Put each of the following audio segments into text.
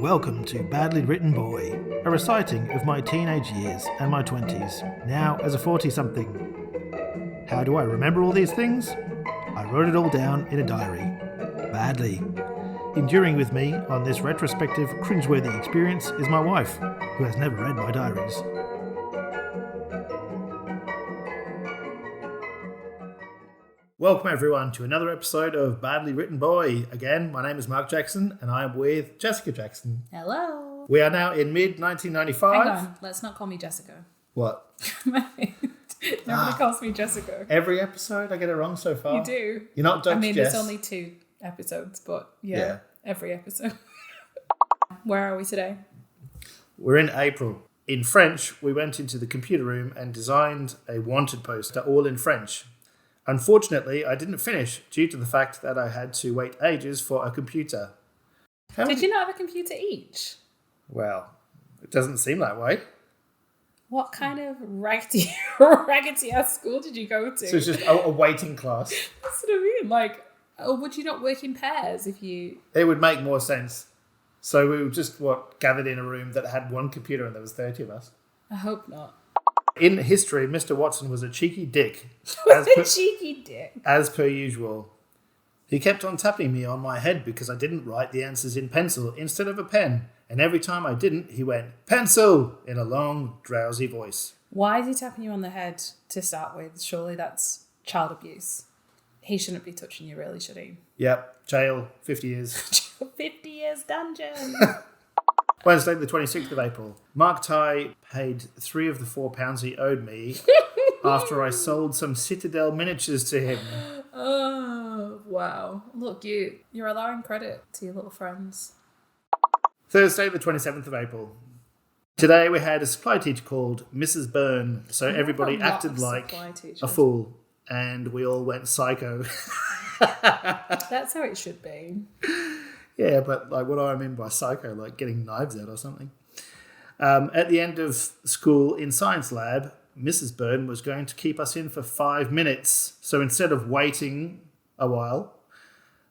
Welcome to Badly Written Boy, a reciting of my teenage years and my 20s, now as a 40-something. How do I remember all these things? I wrote it all down in a diary. Badly. Enduring with me on this retrospective, cringeworthy experience is my wife, who has never read my diaries. Welcome everyone to another episode of Badly Written Boy. Again, my name is Mark Jackson and I am with Jessica Jackson. Hello. We are now in mid-1995. Hang on, let's not call me Jessica. What? Nobody calls me Jessica. Every episode I get it wrong so far. You do. You're not Dr. Jess. There's only 2 episodes, but yeah. Every episode. Where are we today? We're in April. In French, we went into the computer room and designed a wanted poster all in French. Unfortunately, I didn't finish due to the fact that I had to wait ages for a computer. Did you not have a computer each? Well, it doesn't seem that way. What kind of raggedy ass school did you go to? So it's just a waiting class. That's what I mean. Like, would you not work in pairs if you... It would make more sense. So we were just, gathered in a room that had one computer and there was 30 of us. I hope not. In history, Mr. Watson was a cheeky dick. Cheeky dick. As per usual. He kept on tapping me on my head because I didn't write the answers in pencil instead of a pen. And every time I didn't, he went, "Pencil!" in a long, drowsy voice. Why is he tapping you on the head to start with? Surely that's child abuse. He shouldn't be touching you, really, should he? Yep. Jail. 50 years. 50 years dungeon. Wednesday, the 26th of April. Mark Ty paid 3 of the £4 he owed me after I sold some Citadel miniatures to him. Oh, wow. Look, you're allowing credit to your little friends. Thursday, the 27th of April. Today we had a supply teacher called Mrs. Byrne, so everybody acted like a fool, and we all went psycho. That's how it should be. Yeah, but like, what do I mean by psycho? Like getting knives out or something. At the end of school in science lab, Mrs. Byrne was going to keep us in for 5 minutes. So instead of waiting a while,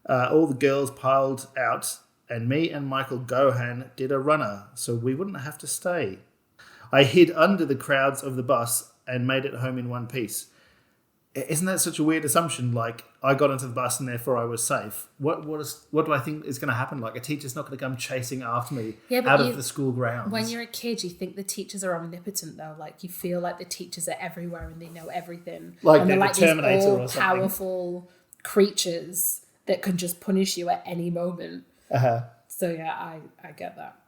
all the girls piled out and me and Michael Gohan did a runner so we wouldn't have to stay. I hid under the crowds of the bus and made it home in one piece. Isn't that such a weird assumption? Like, I got into the bus and therefore I was safe. What do I think is going to happen? Like, a teacher's not going to come chasing after me out of the school grounds. When you're a kid, you think the teachers are omnipotent, though. Like, you feel like the teachers are everywhere and they know everything. Like and they're like the Terminator these or something. all-powerful creatures that can just punish you at any moment. Uh-huh. So, yeah, I get that.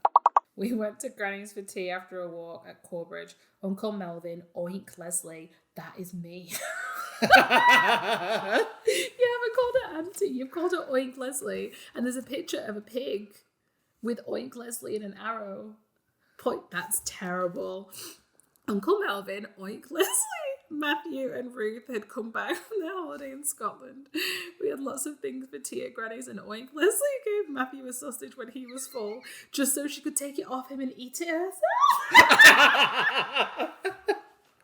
We went to Granny's for tea after a walk at Corbridge. Uncle Melvin, oink Leslie, that is me. You haven't called her Auntie, you've called her Oink Leslie. And there's a picture of a pig with Oink Leslie and an arrow. That's terrible. Uncle Melvin, Oink Leslie, Matthew and Ruth had come back from their holiday in Scotland. We had lots of things for tea at Granny's, and Oink Leslie gave Matthew a sausage when he was full, just so she could take it off him and eat it herself.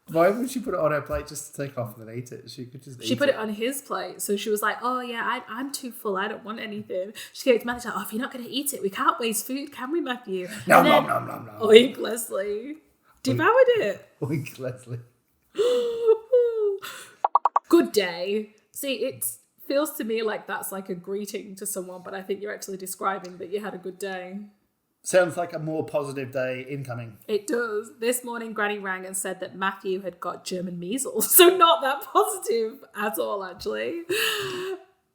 Why would she put it on her plate just to take off and then eat it? She could just eat it. She put it on his plate. So she was like, oh, yeah, I'm too full. I don't want anything. She gave it to Matthew. Like, oh, if you're not going to eat it, we can't waste food, can we, Matthew? No. Oink Leslie devoured it. Oink Leslie. Good day. See, it feels to me like that's like a greeting to someone, but I think you're actually describing that you had a good day. Sounds like a more positive day incoming. It does. This morning, Granny rang and said that Matthew had got German measles. So not that positive at all, actually.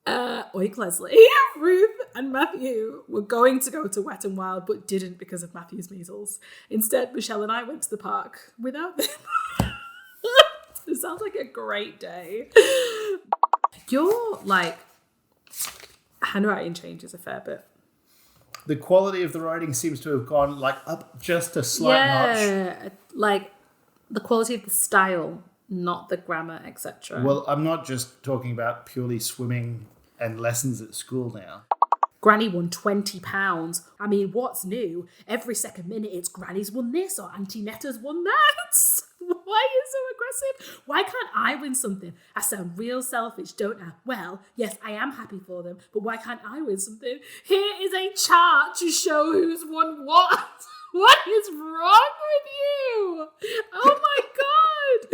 Oink Leslie. Ruth and Matthew were going to go to Wet and Wild, but didn't because of Matthew's measles. Instead, Michelle and I went to the park without them. It sounds like a great day. Your, handwriting changes a fair bit. The quality of the writing seems to have gone up just a slight notch. Yeah, like the quality of the style, not the grammar, etc. Well, I'm not just talking about purely swimming and lessons at school now. Granny won £20. I mean, what's new? Every second minute it's Granny's won this or Auntie Netta's won that. Why are you so aggressive? Why can't I win something? I sound real selfish, don't I? Well, yes, I am happy for them, but why can't I win something? Here is a chart to show who's won what. What is wrong with you? Oh my God.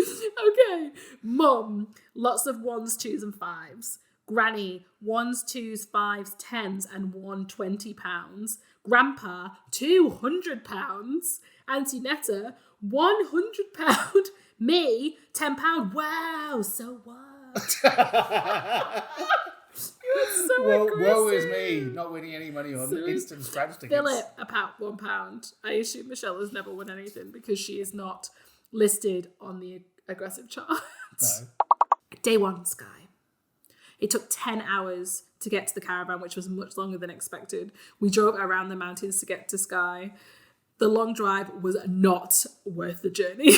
Okay. Mum, lots of 1s, 2s and 5s. Granny, 1s, 2s, 5s, 10s and £120. Grandpa, £200. Auntie Netta, £100. Me, £10. Wow, so what? You're so aggressive. Woe is me, not winning any money on instant scratch tickets. Philip, £1. I assume Michelle has never won anything because she is not listed on the aggressive chart. No. Day 1, Skye. It took 10 hours to get to the caravan, which was much longer than expected. We drove around the mountains to get to Skye. The long drive was not worth the journey.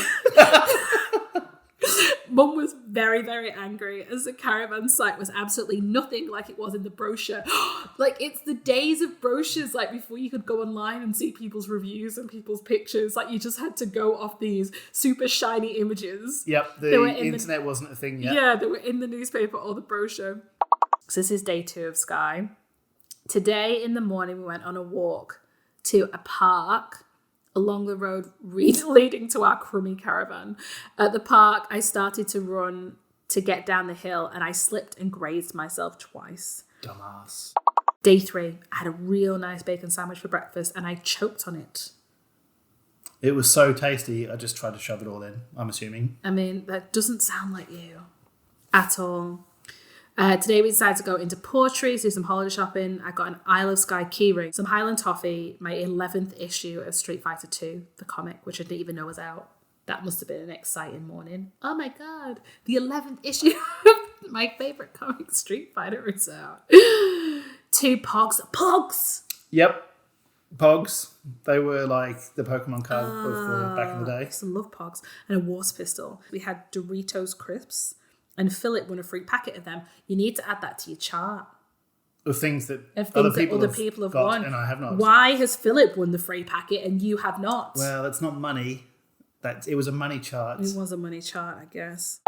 Mum was very, very angry as the caravan site was absolutely nothing like it was in the brochure. Like, it's the days of brochures, like before you could go online and see people's reviews and people's pictures. Like, you just had to go off these super shiny images. Yep, the internet wasn't a thing yet. Yeah, they were in the newspaper or the brochure. So this is day 2 of Skye. Today in the morning, we went on a walk to a park along the road leading to our crummy caravan. At the park, I started to run to get down the hill and I slipped and grazed myself twice. Dumbass. Day 3, I had a real nice bacon sandwich for breakfast and I choked on it. It was so tasty, I just tried to shove it all in, I'm assuming. I mean, that doesn't sound like you at all. Today we decided to go into Portrees, do some holiday shopping. I got an Isle of Skye keyring, some Highland toffee, my 11th issue of Street Fighter 2, the comic, which I didn't even know was out. That must have been an exciting morning. Oh my God, the 11th issue of my favourite comic, Street Fighter, is out. 2 Pogs. Pogs! Yep, Pogs. They were like the Pokemon card of the back in the day. I used to love Pogs. And a Wars pistol. We had Doritos crisps. And Philip won a free packet of them. You need to add that to your chart. Of things that other people have got won. And I have not. Why has Philip won the free packet and you have not? Well, that's not money. It was a money chart. It was a money chart, I guess.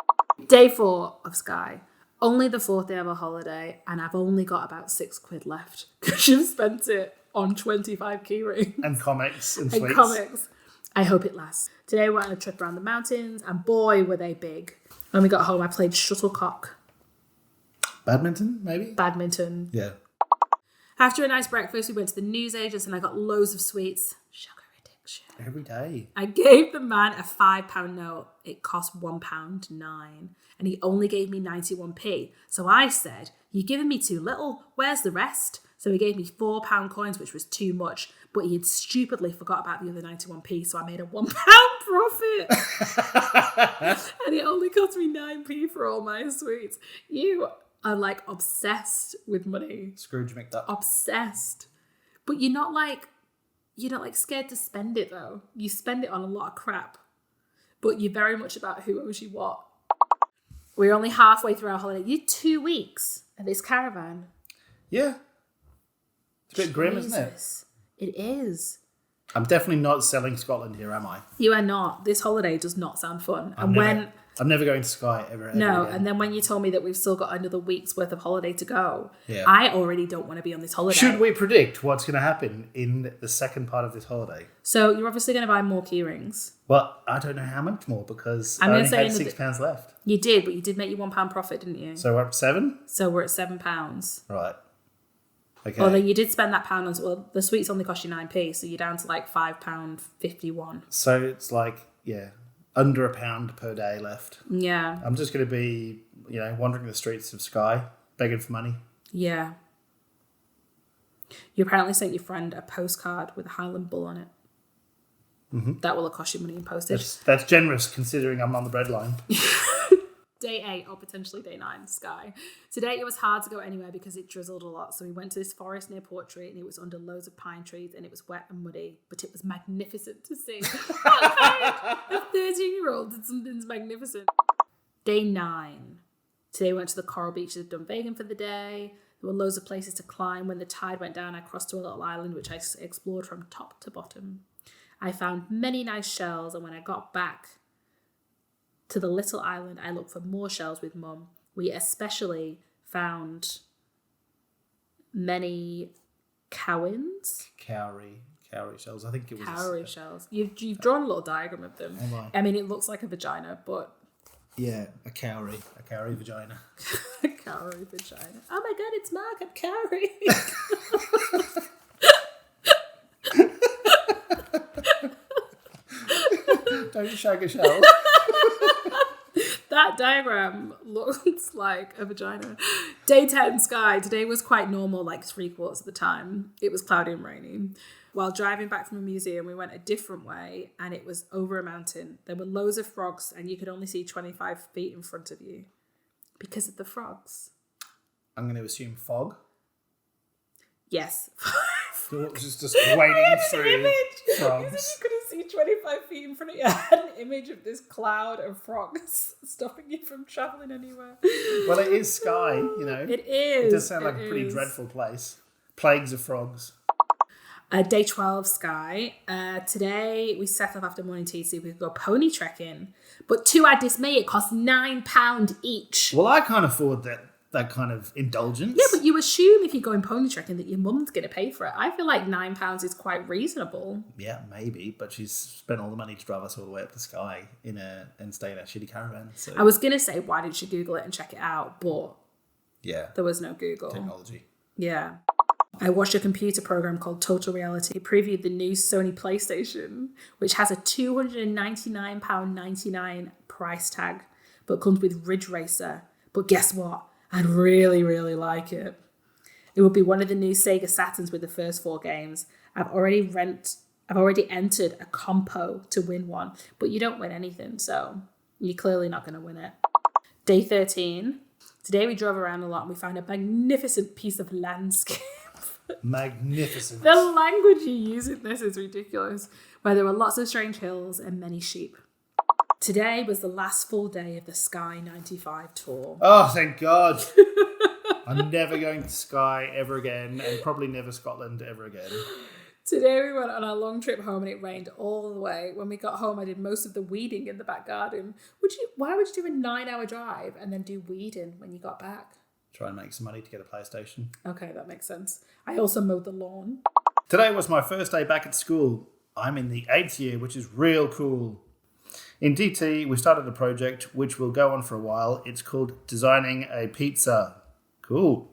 Day 4 of Skye. Only the 4th day of a holiday, and I've only got about £6 left because you've spent it on 25 key rings. And comics and sweets. And comics. I hope it lasts. Today we went on a trip around the mountains, and boy, were they big. When we got home, I played shuttlecock. Badminton, maybe? Badminton. Yeah. After a nice breakfast, we went to the newsagents and I got loads of sweets. Sugar addiction. Every day. I gave the man a £5 note. It cost £1.09 and he only gave me 91p. So I said, "You're giving me too little. Where's the rest?" So he gave me £4 coins, which was too much. But he had stupidly forgot about the other 91p, so I made a £1 profit. And it only cost me 9p for all my sweets. You are like obsessed with money. Scrooge McDuck. Obsessed. But you're not like scared to spend it though. You spend it on a lot of crap. But you're very much about who owes you what. We're only halfway through our holiday. You're 2 weeks at this caravan. Yeah. It's a bit grim, isn't it? It is. I'm definitely not selling Scotland here, am I? You are not. This holiday does not sound fun. I'm never going to Skye ever No, again. and then when you told me that we've still got another week's worth of holiday to go, yeah. I already don't want to be on this holiday. Should we predict what's going to happen in the second part of this holiday? So you're obviously going to buy more key rings. Well, I don't know how much more because I'm I gonna only say had £6 left. You did, but you did make your £1 profit, didn't you? So we're up 7? So we're at £7. Right. Okay. Although you did spend that pound on, well, the sweets only cost you 9p, so you're down to like £5.51. So it's like, yeah, under £1 per day left. Yeah. I'm just going to be, wandering the streets of Skye, begging for money. Yeah. You apparently sent your friend a postcard with a Highland bull on it. Mm-hmm. That will have cost you money in postage. That's generous considering I'm on the breadline. Day 8 or potentially day 9, Skye. Today it was hard to go anywhere because it drizzled a lot. So we went to this forest near Portree and it was under loads of pine trees and it was wet and muddy, but it was magnificent to see. What kind of 13-year-old did something's magnificent? Day 9. Today we went to the coral beaches of Dunvegan for the day. There were loads of places to climb. When the tide went down, I crossed to a little island which I explored from top to bottom. I found many nice shells and when I got back, to the little island, I looked for more shells with Mum. We especially found many cowins. Cowrie shells. I think it was Cowrie shells. You've drawn a little diagram of them. Am I? I mean, it looks like a vagina, but... Yeah, a cowrie vagina. A cowrie vagina. Oh my God, it's Mark, I'm cowrie. Don't shag a shell. That diagram looks like a vagina. Day 10, Skye. Today was quite normal, like 3/4 of the time. It was cloudy and rainy. While driving back from a museum, we went a different way and it was over a mountain. There were loads of frogs and you could only see 25 feet in front of you because of the frogs. I'm going to assume fog. Yes. So it was just wading through frogs. You said you couldn't see 25 feet in front of you. I had an image of this cloud of frogs stopping you from travelling anywhere. Well, it is Skye, you know. It is. It does sound like a pretty dreadful place. Plagues of frogs. Day 12, Skye. Today we set off after morning tea so we could go pony trekking. But to our dismay, it cost £9 each. Well, I can't afford that kind of indulgence. Yeah, but you assume if you're going pony trekking that your mum's going to pay for it. I feel like £9 is quite reasonable. Yeah, maybe, but she's spent all the money to drive us all the way up to Skye and stay in a shitty caravan. So I was going to say, why didn't you Google it and check it out? But yeah, there was no Google. Technology. Yeah. I watched a computer program called Total Reality. It previewed the new Sony PlayStation, which has a £299.99 price tag, but comes with Ridge Racer. But guess what? I'd really, really like it. It would be one of the new Sega Saturns with the first 4 games. I've already entered a compo to win one, but you don't win anything, so you're clearly not going to win it. Day 13. Today we drove around a lot and we found a magnificent piece of landscape. Magnificent. The language you use in this is ridiculous, where there were lots of strange hills and many sheep. Today was the last full day of the Skye 95 tour. Oh, thank God. I'm never going to Skye ever again, and probably never Scotland ever again. Today we went on our long trip home and it rained all the way. When we got home, I did most of the weeding in the back garden. Why would you do a 9-hour drive and then do weeding when you got back? Try and make some money to get a PlayStation. Okay, that makes sense. I also mowed the lawn. Today was my first day back at school. I'm in the 8th year, which is real cool. In DT, we started a project which will go on for a while. It's called Designing a Pizza. Cool.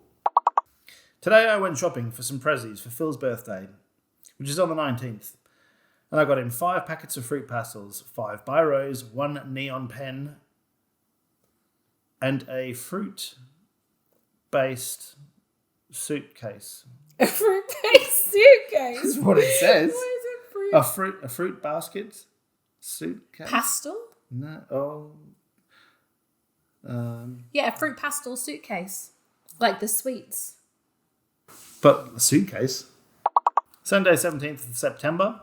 Today I went shopping for some prezzies for Phil's birthday, which is on the 19th. And I got him 5 packets of fruit pastels, 5 biros, 1 neon pen, and a fruit-based suitcase. A fruit-based suitcase? That's what it says. What is it? A fruit basket suitcase? Pastel? No. Yeah, a fruit pastel suitcase. Like the sweets. But a suitcase. Sunday, 17th of September.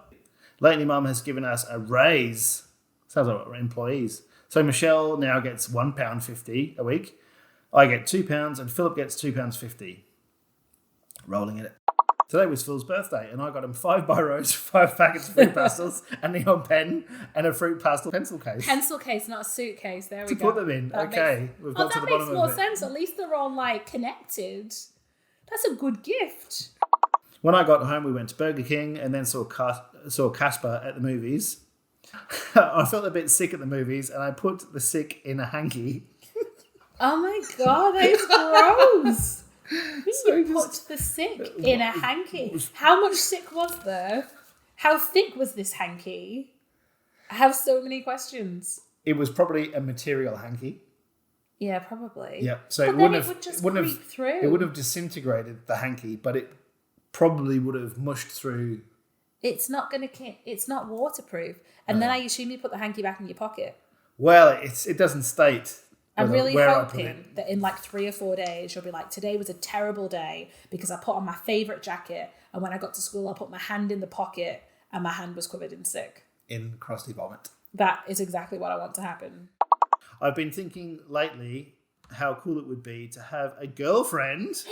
Lately, Mum has given us a raise. Sounds like we're employees. So Michelle now gets £1.50 a week. I get £2 and Philip gets £2.50. Rolling in it. Today was Phil's birthday and I got him 5 biros, 5 packets of fruit pastels, a neon pen and a fruit pastel pencil case. Pencil case, not a suitcase. There we To go. put them in. That Okay. We've got to the bottom of it. That makes more sense. At least they're all like connected. That's a good gift. When I got home, we went to Burger King and then saw Casper at the movies. I felt a bit sick at the movies and I put the sick in a hanky. Oh my God, that is gross. You put the sick in a hanky. How much sick was there? How thick was this hanky? I have so many questions. It was probably a material hanky. Yeah, probably. Yeah, so but it then wouldn't would just have creep through. It would have disintegrated the hanky, but it probably would have mushed through. It's not waterproof. And then I assume you put the hanky back in your pocket. Well, it doesn't state. I'm really where I put hoping that in like 3 or 4 days, you'll be like, today was a terrible day because I put on my favourite jacket and when I got to school, I put my hand in the pocket and my hand was covered in sick. In crusty vomit. That is exactly what I want to happen. I've been thinking lately how cool it would be to have a girlfriend.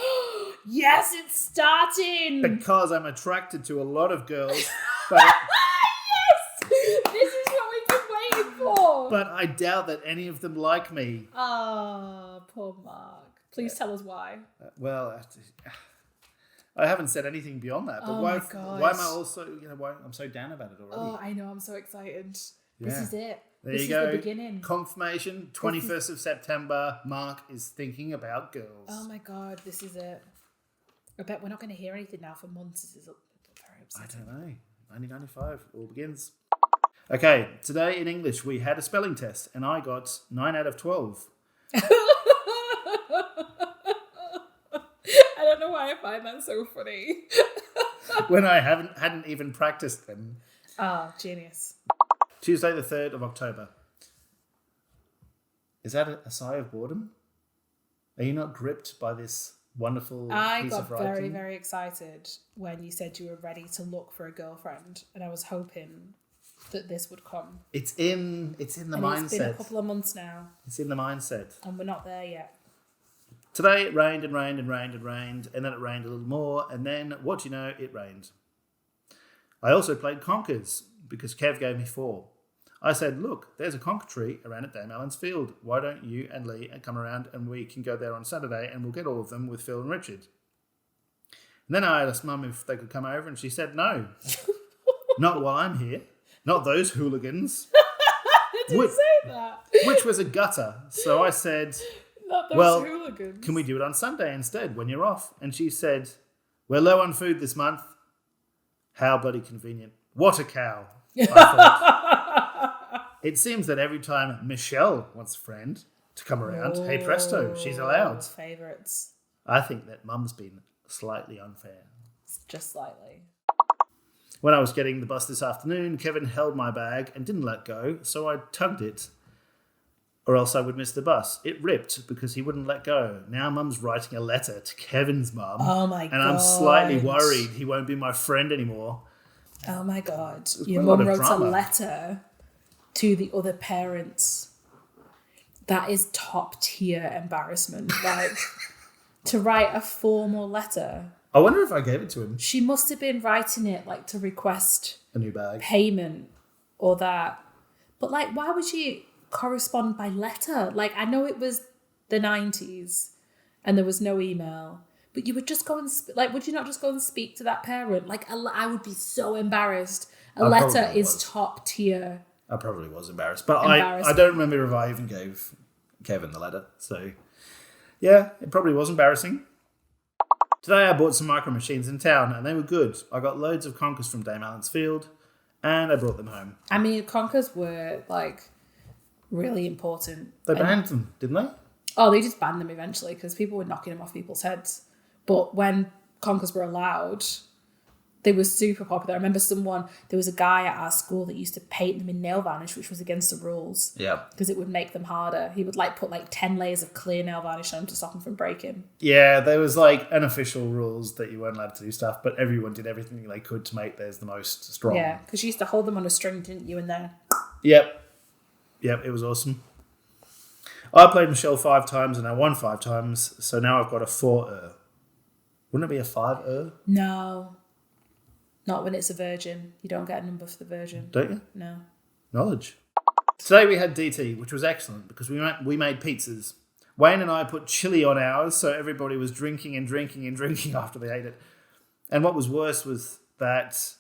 Yes, it's starting! Because I'm attracted to a lot of girls. But Yes! This is what we've been waiting for! But I doubt that any of them like me. Oh, poor Mark. Please tell us why. Well, I haven't said anything beyond that. But Oh why? my God. Why am I also? Why I'm so down about it already? Oh, I know. I'm so excited. Yeah. This is it. There This you is go. the beginning. Confirmation. 21st of September. Mark is thinking about girls. Oh my God, this is it. I bet we're not going to hear anything now for months. This is very I upsetting. don't know. 1995. All begins. Okay. Today in English we had a spelling test, and I got 9 out of 12. I don't know why I find that so funny. When I hadn't even practiced them. Oh, genius. Tuesday the 3rd of October. Is that a sigh of boredom? Are you not gripped by this wonderful piece of writing? I got very, very excited when you said you were ready to look for a girlfriend, and I was hoping that this would come. It's in the mindset. It's been a couple of months now. It's in the mindset. And we're not there yet. Today it rained and rained and rained and rained, and then it rained a little more, and then, what do you know, it rained. I also played conkers, because Kev gave me 4. I said, look, there's a conker tree around at Dame Allen's field. Why don't you and Lee come around and we can go there on Saturday and we'll get all of them with Phil and Richard. And then I asked Mum if they could come over and she said no. Not while I'm here. Not those hooligans. I didn't say that. Which was a gutter. So I said, Not those hooligans. Can we do it on Sunday instead when you're off? And she said, we're low on food this month. How bloody convenient. What a cow, I thought. It seems that every time Michelle wants a friend to come around, hey presto, she's allowed. Favourites. I think that Mum's been slightly unfair. Just slightly. When I was getting the bus this afternoon, Kevin held my bag and didn't let go, so I tugged it, or else I would miss the bus. It ripped because he wouldn't let go. Now Mum's writing a letter to Kevin's mum. Oh my God. And I'm slightly worried he won't be my friend anymore. Oh my God. There's Your quite a lot mum of wrote drama. a letter to the other parents. That is top tier embarrassment. Like, to write a formal letter. I wonder if I gave it to him. She must have been writing it like to request A new bag. payment or that. But like, why would you correspond by letter? Like, I know it was the 90s and there was no email, but you would just go and would you not just go and speak to that parent? Like, I would be so embarrassed. A letter probably is was. top tier. I probably was embarrassed. But I don't remember if I even gave Kevin the letter. So, yeah, it probably was embarrassing. Today I bought some micro machines in town and they were good. I got loads of conkers from Dame Allen's field and I brought them home. I mean, conkers were like really important. They banned them, didn't they? Oh, they just banned them eventually because people were knocking them off people's heads. But when conkers were allowed, they were super popular. I remember there was a guy at our school that used to paint them in nail varnish, which was against the rules. Yeah. Because it would make them harder. He would put 10 layers of clear nail varnish on them to stop them from breaking. Yeah, there was unofficial rules that you weren't allowed to do stuff, but everyone did everything they could to make theirs the most strong. Yeah, because you used to hold them on a string, didn't you? And then... Yep, it was awesome. I played Michelle 5 times and I won 5 times, so now I've got a 4 Wouldn't it be a 5 No. Not when it's a virgin. You don't get a number for the virgin. Don't you? No. Knowledge. Today we had DT, which was excellent because we made pizzas. Wayne and I put chili on ours, so everybody was drinking and drinking and drinking after they ate it. And what was worse was that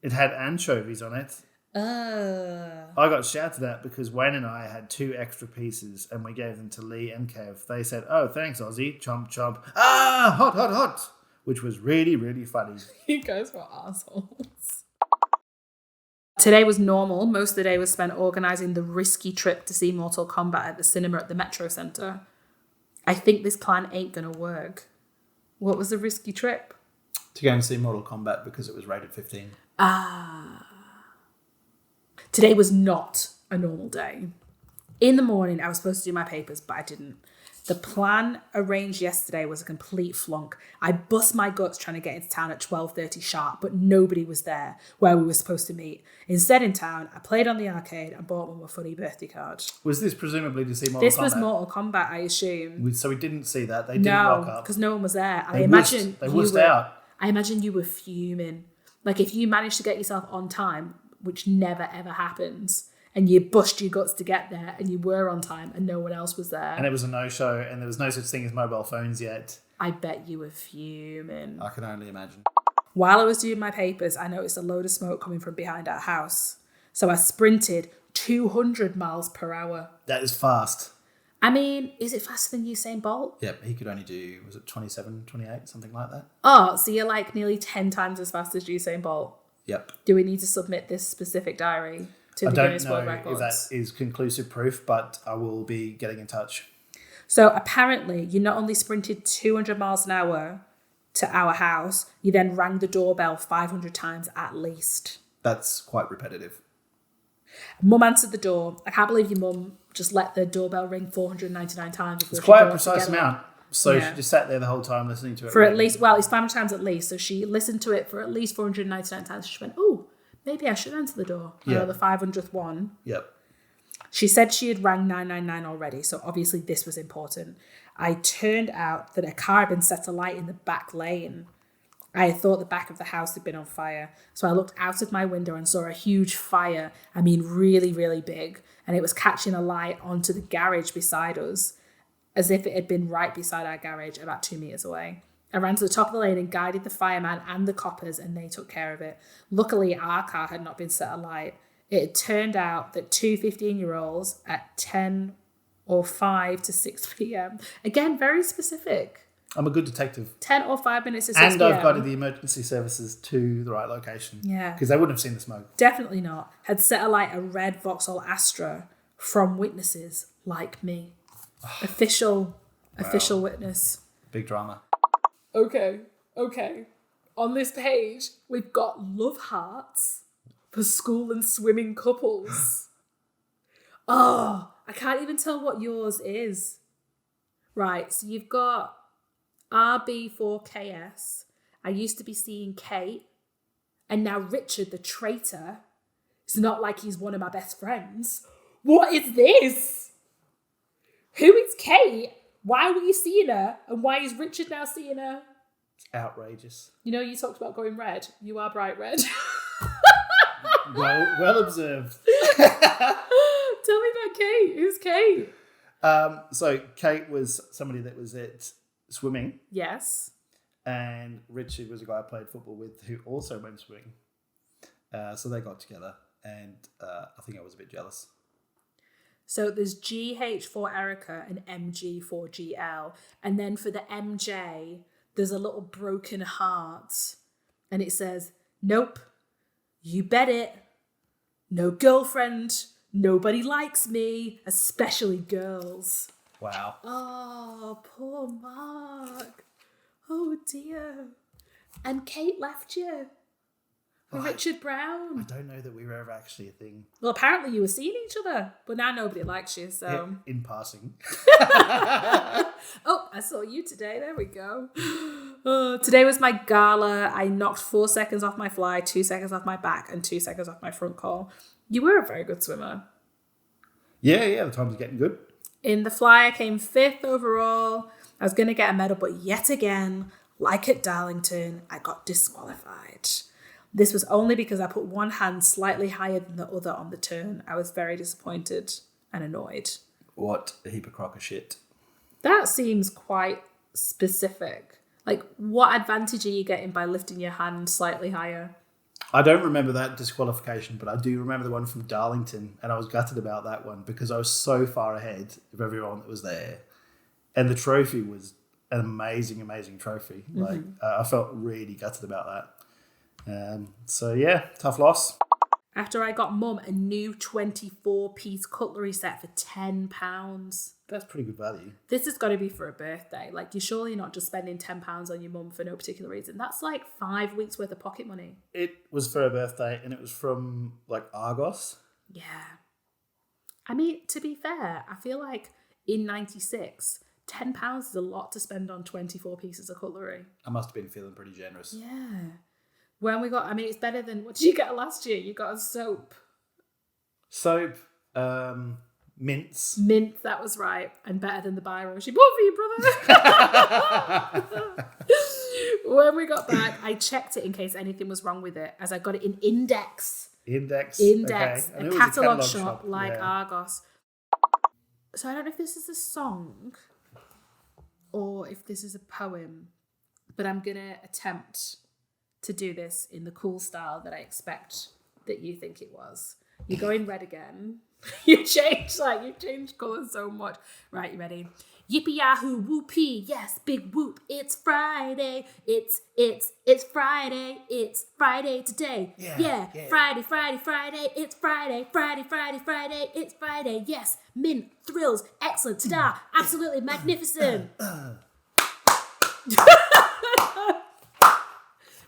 it had anchovies on it. I got shouted at because Wayne and I had 2 extra pieces and we gave them to Lee and Kev. They said, oh, thanks, Ozzy. Chomp, chomp. Ah, hot, hot, hot. Which was really, really funny. You guys were assholes. Today was normal. Most of the day was spent organising the risky trip to see Mortal Kombat at the cinema at the Metro Centre. I think this plan ain't going to work. What was the risky trip? To go and see Mortal Kombat because it was rated 15. Today was not a normal day. In the morning, I was supposed to do my papers, but I didn't. The plan arranged yesterday was a complete flunk. I bust my guts trying to get into town at 12:30 sharp, but nobody was there where we were supposed to meet. Instead, in town, I played on the arcade and bought Mum a funny birthday card. Was this presumably to see Mortal Kombat? This was Mortal Kombat, I assume. So we didn't see that. They didn't rock up. Because no one was there. They wussed out. I imagine you were fuming. Like, if you managed to get yourself on time, which never, ever happens, and you bust your guts to get there, and you were on time, and no one else was there. And it was a no-show, and there was no such thing as mobile phones yet. I bet you were fuming. I can only imagine. While I was doing my papers, I noticed a load of smoke coming from behind our house. So I sprinted 200 miles per hour. That is fast. I mean, is it faster than Usain Bolt? Yep, he could only do, was it 27, 28, something like that? Oh, so you're like nearly 10 times as fast as Usain Bolt. Yep. Do we need to submit this specific diary to the Guinness World Records? I don't know if that is conclusive proof, but I will be getting in touch. So apparently, you not only sprinted 200 miles an hour to our house, you then rang the doorbell 500 times at least. That's quite repetitive. Mum answered the door. I can't believe your mum just let the doorbell ring 499 times. It's quite a precise amount. So she just sat there the whole time listening to it. For at least, well, it's 500 times at least. So she listened to it for at least 499 times. She went, oh, maybe I should answer the door. You know, the 500th one. Yep. She said she had rang 999 already. So obviously this was important. I turned out that a car had been set alight in the back lane. I had thought the back of the house had been on fire. So I looked out of my window and saw a huge fire. I mean, really, really big. And it was catching a light onto the garage beside us, as if it had been right beside our garage, about 2 meters away. I ran to the top of the lane and guided the fireman and the coppers, and they took care of it. Luckily, our car had not been set alight. It had turned out that two 15-year-olds at 10 or 5 to 6 p.m. Again, very specific. I'm a good detective. 10 or 5 minutes to 6 p.m. And I've guided the emergency services to the right location. Yeah. Because they wouldn't have seen the smoke. Definitely not. Had set alight a red Vauxhall Astra from witnesses like me. Official witness. Big drama. Okay. On this page, we've got love hearts for school and swimming couples. Oh, I can't even tell what yours is. Right, so you've got RB4KS. I used to be seeing Kate. And now Richard, the traitor. It's not like he's one of my best friends. What is this? Who is Kate? Why were you seeing her? And why is Richard now seeing her? It's outrageous. You know, you talked about going red. You are bright red. Well observed. Tell me about Kate. Who's Kate? So Kate was somebody that was at swimming. Yes. And Richard was a guy I played football with who also went swimming. So they got together, and I think I was a bit jealous. So there's GH for Erica and MG for GL. And then for the MJ, there's a little broken heart. And it says, nope, you bet it. No girlfriend. Nobody likes me, especially girls. Wow. Oh, poor Mark. Oh, dear. And Kate left you. For Richard Brown. I don't know that we were ever actually a thing. Well, apparently you were seeing each other, but now nobody likes you, so... In passing. Oh, I saw you today. There we go. Today was my gala. I knocked 4 seconds off my fly, 2 seconds off my back, and 2 seconds off my front call. You were a very good swimmer. Yeah, the time was getting good. In the fly, I came 5th overall. I was going to get a medal, but yet again, like at Darlington, I got disqualified. This was only because I put one hand slightly higher than the other on the turn. I was very disappointed and annoyed. What a heap of crock of shit. That seems quite specific. Like, what advantage are you getting by lifting your hand slightly higher? I don't remember that disqualification, but I do remember the one from Darlington, and I was gutted about that one because I was so far ahead of everyone that was there. And the trophy was an amazing, amazing trophy. Mm-hmm. Like, I felt really gutted about that. So yeah, tough loss. After I got Mum a new 24-piece cutlery set for £10. That's pretty good value. This has got to be for a birthday. Like, you're surely not just spending £10 on your mum for no particular reason. That's like 5 weeks worth of pocket money. It was for her birthday, and it was from like Argos. Yeah. I mean, to be fair, I feel like in 96, £10 is a lot to spend on 24 pieces of cutlery. I must have been feeling pretty generous. Yeah. When we got, I mean, it's better than, what did you get last year? You got a soap. Soap, mints. Mint, that was right. And better than the biro she bought for you, brother. When we got back, I checked it in case anything was wrong with it, as I got it in index. Index. Index, Okay. I knew a it was catalogue shop like yeah. Argos. So I don't know if this is a song or if this is a poem, but I'm going to attempt to do this in the cool style that I expect that you think it was. You're going red again. You changed colour so much. Right, you ready? Yippee yahoo whoopee, yes, big whoop. It's Friday. It's Friday. It's Friday today. Yeah. Friday. It's Friday. Friday. It's Friday. Yes, mint, thrills, excellent, ta-da, absolutely magnificent.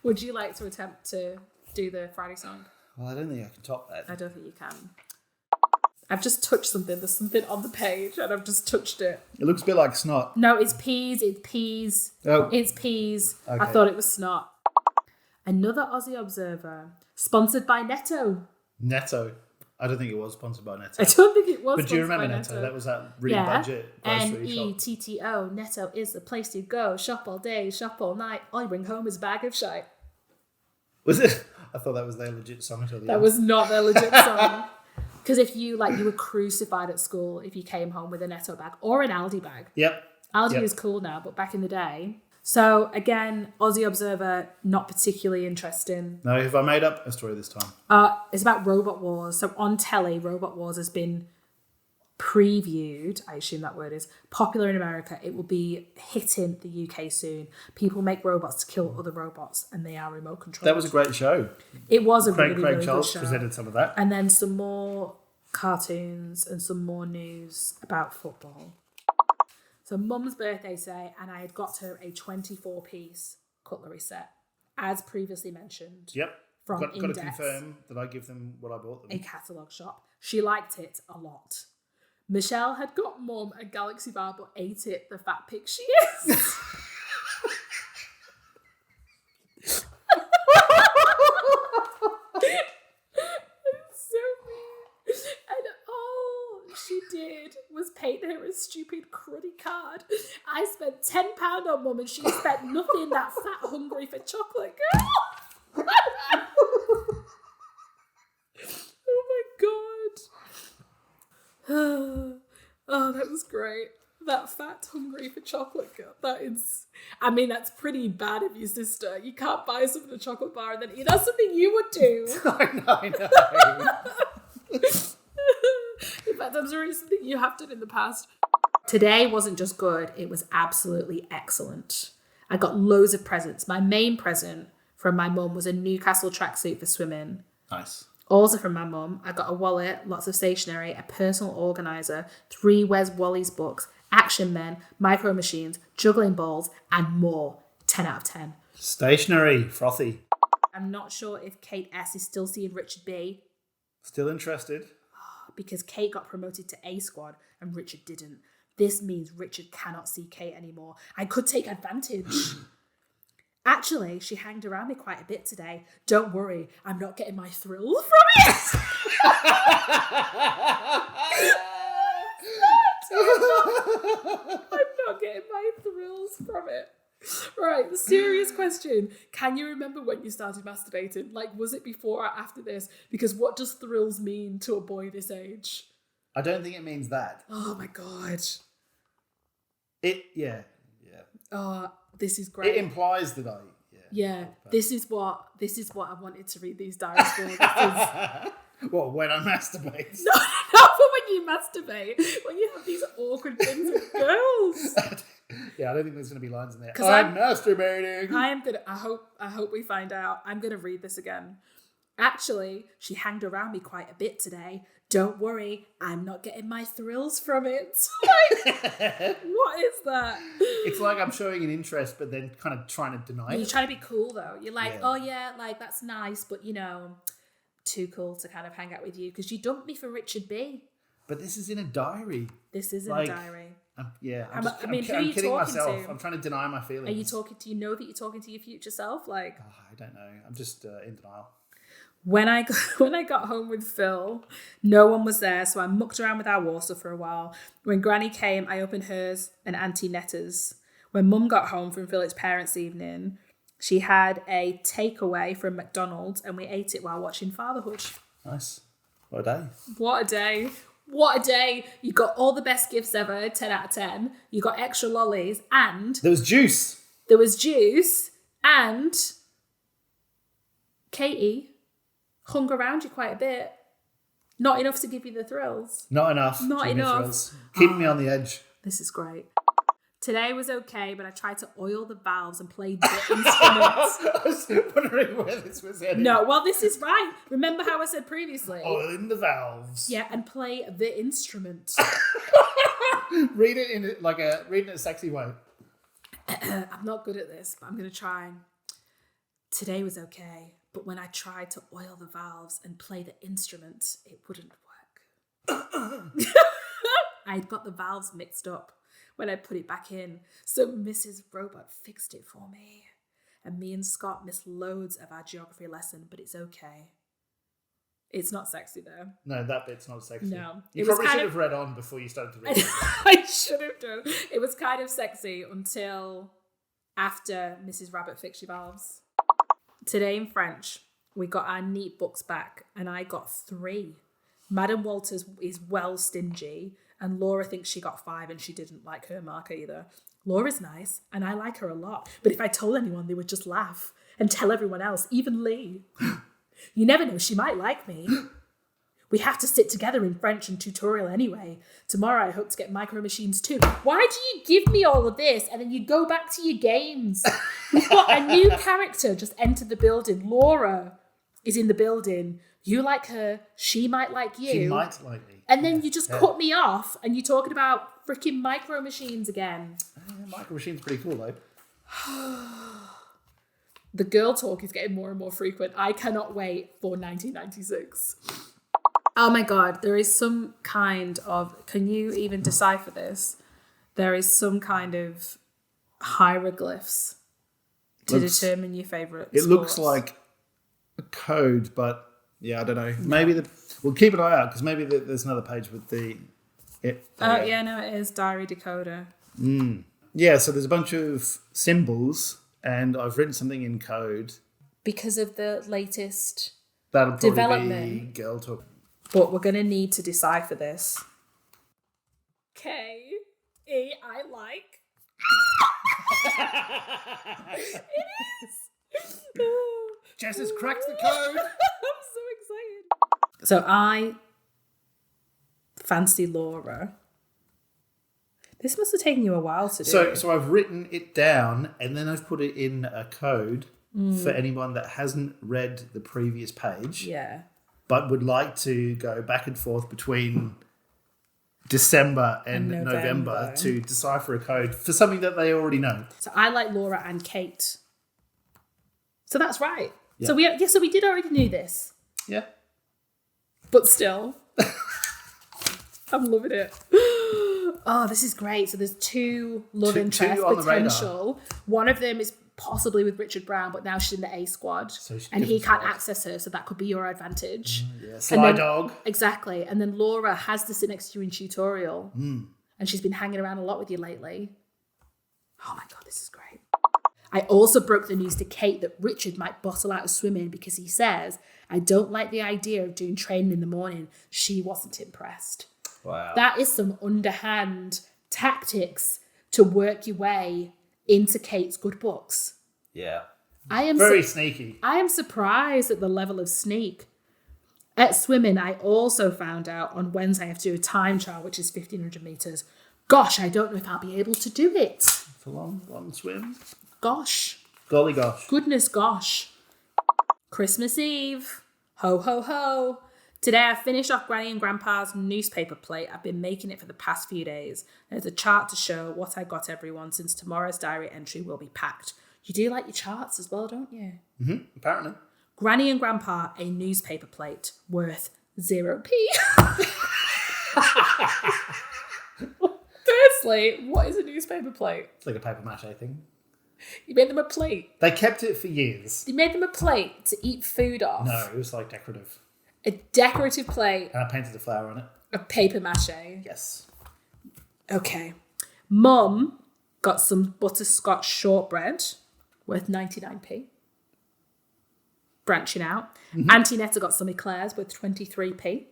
Would you like to attempt to do the Friday song? Well, I don't think I can top that. I don't think you can. I've just touched something. There's something on the page and I've just touched it. It looks a bit like snot. No, it's peas. It's peas. Oh. It's peas. Okay. I thought it was snot. Another Aussie Observer. Sponsored by Netto. Netto. I don't think it was sponsored by Netto. I don't think it was. But do you remember by Netto? That was that really budget grocery shop. Netto. Netto is the place to go. Shop all day, shop all night. All you bring home is a bag of shite. Was it? I thought that was their legit song until the end. That was not their legit song. Because if you were crucified at school if you came home with a Netto bag or an Aldi bag. Yep. Aldi is cool now, but back in the day. So again, Aussie Observer, not particularly interesting. No, have I made up a story this time? It's about Robot Wars. So on telly, Robot Wars has been previewed, I assume that word is, popular in America. It will be hitting the UK soon. People make robots to kill other robots and they are remote controlled. That was a great show. It was a Craig really Charles good show. presented some of that. And then some more cartoons and some more news about football. So Mum's birthday today, and I had got her a 24-piece cutlery set, as previously mentioned. Yep. From Got to Index, confirm that I give them what I bought them. a catalogue shop. She liked it a lot. Michelle had got Mum a Galaxy bar but ate it, the fat pig she is. She did was paint her a stupid cruddy card. I spent £10 on Mum and she spent nothing, that fat hungry for chocolate girl. Oh my god. Oh, that was great. That fat hungry for chocolate girl. That's pretty bad of you, sister. You can't buy someone a chocolate bar and then eat. That's something you would do. I know. In fact, that's already something you have done in the past. Today wasn't just good, it was absolutely excellent. I got loads of presents. My main present from my mum was a Newcastle tracksuit for swimming. Nice. Also from my mum, I got a wallet, lots of stationery, a personal organiser, 3 Wes Wally's books, Action Men, Micro Machines, juggling balls, and more. 10 out of 10. Stationery, frothy. I'm not sure if Kate S is still seeing Richard B. Still interested? Because Kate got promoted to A squad and Richard didn't. This means Richard cannot see Kate anymore. I could take advantage. Actually, she hanged around me quite a bit today. Don't worry, I'm not getting my thrill from it. I'm not getting my thrills from it. Right, serious question. Can you remember when you started masturbating? Was it before or after this? Because what does thrills mean to a boy this age? I don't think it means that. Oh my god. Yeah. Oh, this is great. It implies that I. Yeah, this is what I wanted to read these diaries for. This is... Well, when I masturbate. No, not for when you masturbate. When you have these awkward things with girls. Yeah, I don't think there's going to be lines in there. I'm masturbating. I hope we find out. I'm going to read this again. Actually, she hanged around me quite a bit today. Don't worry, I'm not getting my thrills from it. What is that? It's like I'm showing an interest, but then kind of trying to deny it. You're trying to be cool, though. You're like, yeah. Oh, yeah, that's nice, but, too cool to kind of hang out with you because you dumped me for Richard B. But this is in a diary. This is in a diary. I'm who are you kidding talking myself. to? I'm trying to deny my feelings. Are you talking to, that you're talking to your future self? I don't know. I'm just in denial. When I got home with Phil, no one was there, so I mucked around with our Warsaw for a while. When Granny came, I opened hers and Auntie Netta's. When Mum got home from Philip's parents' evening, she had a takeaway from McDonald's and we ate it while watching Fatherhood. Nice. What a day. What a day. What a day. You got all the best gifts ever, 10 out of 10. You got extra lollies and There was juice. there was juice and Katie hung around you quite a bit. Not enough to give you the thrills. Not enough. Not to give me enough. thrills. Keeping me on the edge. This is great. Today was okay, but I tried to oil the valves and play the instruments. I was wondering where this was heading. No, well, this is right. Remember how I said previously? Oiling the valves. Yeah, and play the instrument. Read it in a sexy way. I'm not good at this, but I'm going to try. Today was okay, but when I tried to oil the valves and play the instrument, it wouldn't work. I'd got the valves mixed up when I put it back in, so Mrs. Robot fixed it for me. And me and Scott missed loads of our geography lesson, but it's okay. It's not sexy though. No, that bit's not sexy. No. You probably should have read on before you started to read it. I should have done. It was kind of sexy until after Mrs. Rabbit fixed your valves. Today in French, we got our neat books back and I got 3. Madam Walters is well stingy and Laura thinks she got 5 and she didn't like her mark either. Laura's nice and I like her a lot, but if I told anyone, they would just laugh and tell everyone else, even Lee. You never know, she might like me. We have to sit together in French and tutorial anyway. Tomorrow I hope to get micro machines too. Why do you give me all of this and then you go back to your games? We've got a new character just entered the building. Laura is in the building. You like her, she might like you. She might like me. And then you just cut me off and you're talking about freaking micro machines again. Micro machine's pretty cool though. The girl talk is getting more and more frequent. I cannot wait for 1996. Oh my God, there is some kind of, can you even decipher this? There is some kind of hieroglyphs to determine your favourite It sports. looks like a code, but yeah, I don't know. Maybe we'll keep an eye out because maybe there's another page with the. Oh yeah, no, it is Diary Decoder. Yeah, so there's a bunch of symbols, and I've written something in code. Because of the latest That'll probably development. be girl talk. But we're going to need to decipher this. K-E, I like. It is. Jess has cracked the code. I'm so excited. So I fancy Laura. This must have taken you a while to do. So I've written it down and then I've put it in a code for anyone that hasn't read the previous page. Yeah. But would like to go back and forth between December and November to decipher a code for something that they already know. So I like Laura and Kate. So that's right. Yeah. So we did already knew this. Yeah. But still. I'm loving it. Oh, this is great. So there's 2 love interests potential. One of them is possibly with Richard Brown, but now she's in the A squad. So and he can't access her, so that could be your advantage. Yeah, Sly Dog. Exactly. And then Laura has to sit next to you in tutorial. And she's been hanging around a lot with you lately. Oh my God, this is great. I also broke the news to Kate that Richard might bottle out of swimming because he says, I don't like the idea of doing training in the morning. She wasn't impressed. Wow. That is some underhand tactics to work your way into Kate's good books. Yeah. I am very sneaky. I am surprised at the level of sneak. At swimming, I also found out on Wednesday I have to do a time trial, which is 1,500 metres. Gosh, I don't know if I'll be able to do it. It's a long swim. Gosh. Golly gosh. Goodness gosh. Christmas Eve. Ho, ho, ho. Today I finished off Granny and Grandpa's newspaper plate. I've been making it for the past few days. There's a chart to show what I got everyone since tomorrow's diary entry will be packed. You do like your charts as well, don't you? Apparently. Granny and Grandpa, a newspaper plate worth 0p. Firstly, what is a newspaper plate? It's like a paper mache thing. You made them a plate. They kept it for years. You made them a plate to eat food off. No, it was like decorative. A decorative plate And I painted a flower on it. of paper mache. Yes. Okay. Mum got some butterscotch shortbread worth 99p. branching out. Auntie Netta got some eclairs worth 23p.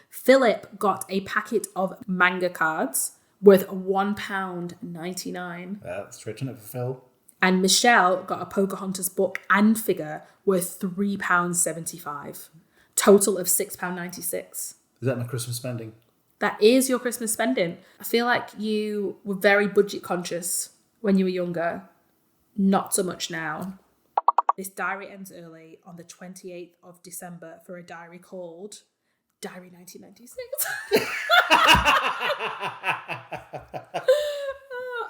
Philip got a packet of manga cards worth £1.99. That's stretching it for Phil. And Michelle got a Pocahontas book and figure worth £3.75. Total of £6.96. Is that my Christmas spending? That is your Christmas spending. I feel like you were very budget conscious when you were younger. Not so much now. This diary ends early on the 28th of December for a diary called Diary 1996.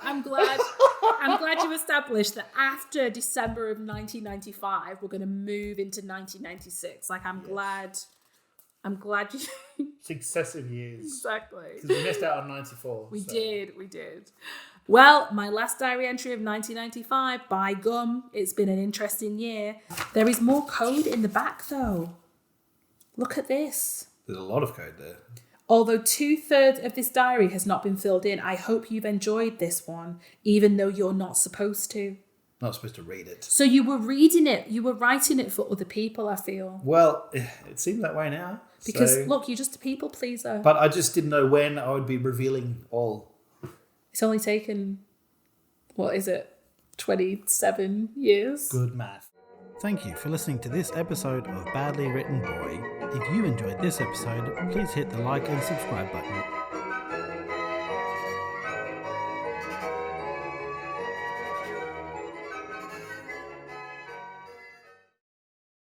I'm glad you established that after December of 1995, we're going to move into 1996. Like, I'm glad you... Successive years. Exactly. Because we missed out on 94. We did. Well, my last diary entry of 1995, by gum, it's been an interesting year. There is more code in the back, though. Look at this. There's a lot of code there. Although 2/3 of this diary has not been filled in, I hope you've enjoyed this one, even though you're not supposed to. Not supposed to read it. So you were reading it, you were writing it for other people, I feel. Well, it seems that way now. Because, look, you're just a people pleaser. But I just didn't know when I would be revealing all. It's only taken, 27 years? Good math. Thank you for listening to this episode of Badly Written Boy. If you enjoyed this episode, please hit the like and subscribe button.